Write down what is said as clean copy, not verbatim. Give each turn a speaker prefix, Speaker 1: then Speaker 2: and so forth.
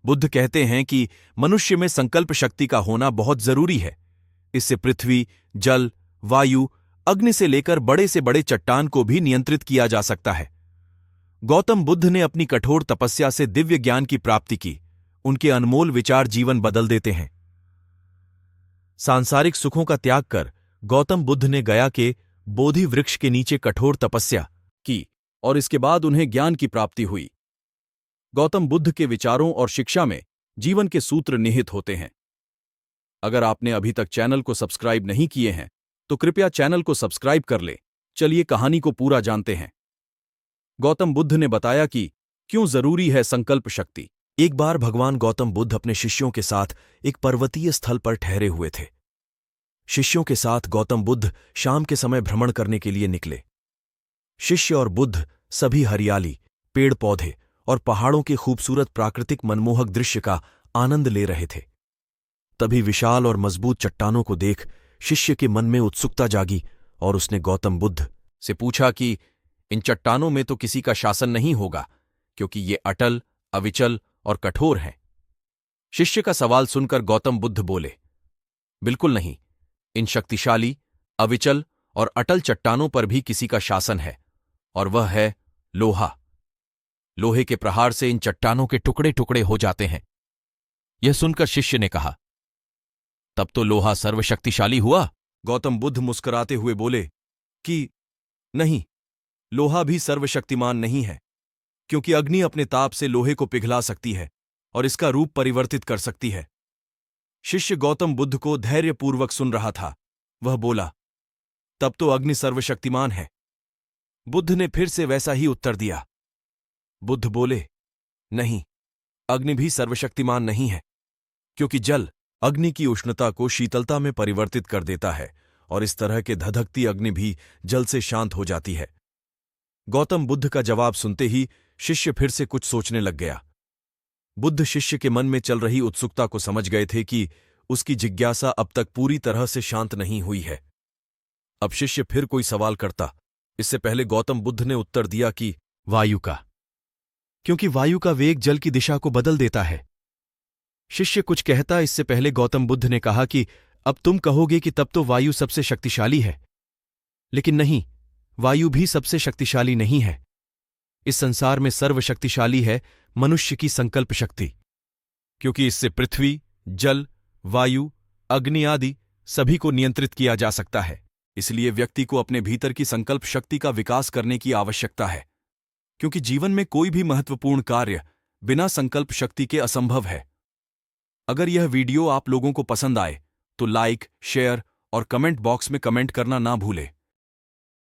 Speaker 1: बुद्ध कहते हैं कि मनुष्य में संकल्प शक्ति का होना बहुत जरूरी है। इससे पृथ्वी, जल, वायु, अग्नि से लेकर बड़े से बड़े चट्टान को भी नियंत्रित किया जा सकता है। गौतम बुद्ध ने अपनी कठोर तपस्या से दिव्य ज्ञान की प्राप्ति की। उनके अनमोल विचार जीवन बदल देते हैं। सांसारिक सुखों का त्याग कर गौतम बुद्ध ने गया के बोधि वृक्ष के नीचे कठोर तपस्या की और इसके बाद उन्हें ज्ञान की प्राप्ति हुई। गौतम बुद्ध के विचारों और शिक्षा में जीवन के सूत्र निहित होते हैं। अगर आपने अभी तक चैनल को सब्सक्राइब नहीं किए हैं तो कृपया चैनल को सब्सक्राइब कर लें। चलिए कहानी को पूरा जानते हैं। गौतम बुद्ध ने बताया कि क्यों जरूरी है संकल्प शक्ति। एक बार भगवान गौतम बुद्ध अपने शिष्यों के साथ एक पर्वतीय स्थल पर ठहरे हुए थे। शिष्यों के साथ गौतम बुद्ध शाम के समय भ्रमण करने के लिए निकले। शिष्य और बुद्ध सभी हरियाली, पेड़ पौधे और पहाड़ों के खूबसूरत प्राकृतिक मनमोहक दृश्य का आनंद ले रहे थे। तभी विशाल और मजबूत चट्टानों को देख शिष्य के मन में उत्सुकता जागी और उसने गौतम बुद्ध से पूछा कि इन चट्टानों में तो किसी का शासन नहीं होगा, क्योंकि ये अटल, अविचल और कठोर हैं। शिष्य का सवाल सुनकर गौतम बुद्ध बोले, बिल्कुल नहीं, इन शक्तिशाली, अविचल और अटल चट्टानों पर भी किसी का शासन है, और वह है लोहा। लोहे के प्रहार से इन चट्टानों के टुकड़े टुकड़े हो जाते हैं। यह सुनकर शिष्य ने कहा, तब तो लोहा सर्वशक्तिशाली हुआ। गौतम बुद्ध मुस्कुराते हुए बोले कि नहीं, लोहा भी सर्वशक्तिमान नहीं है, क्योंकि अग्नि अपने ताप से लोहे को पिघला सकती है और इसका रूप परिवर्तित कर सकती है। शिष्य गौतम बुद्ध को धैर्यपूर्वक सुन रहा था। वह बोला, तब तो अग्नि सर्वशक्तिमान है। बुद्ध ने फिर से वैसा ही उत्तर दिया। बुद्ध बोले, नहीं, अग्नि भी सर्वशक्तिमान नहीं है, क्योंकि जल अग्नि की उष्णता को शीतलता में परिवर्तित कर देता है और इस तरह के धधकती अग्नि भी जल से शांत हो जाती है। गौतम बुद्ध का जवाब सुनते ही शिष्य फिर से कुछ सोचने लग गया। बुद्ध शिष्य के मन में चल रही उत्सुकता को समझ गए थे कि उसकी जिज्ञासा अब तक पूरी तरह से शांत नहीं हुई है। अब शिष्य फिर कोई सवाल करता, इससे पहले गौतम बुद्ध ने उत्तर दिया कि वायु का, क्योंकि वायु का वेग जल की दिशा को बदल देता है। शिष्य कुछ कहता, इससे पहले गौतम बुद्ध ने कहा कि अब तुम कहोगे कि तब तो वायु सबसे शक्तिशाली है। लेकिन नहीं, वायु भी सबसे शक्तिशाली नहीं है। इस संसार में सर्वशक्तिशाली है मनुष्य की संकल्प शक्ति, क्योंकि इससे पृथ्वी, जल, वायु, अग्नि आदि सभी को नियंत्रित किया जा सकता है। इसलिए व्यक्ति को अपने भीतर की संकल्प शक्ति का विकास करने की आवश्यकता है, क्योंकि जीवन में कोई भी महत्वपूर्ण कार्य बिना संकल्प शक्ति के असंभव है। अगर यह वीडियो आप लोगों को पसंद आए तो लाइक, शेयर और कमेंट बॉक्स में कमेंट करना ना भूलें।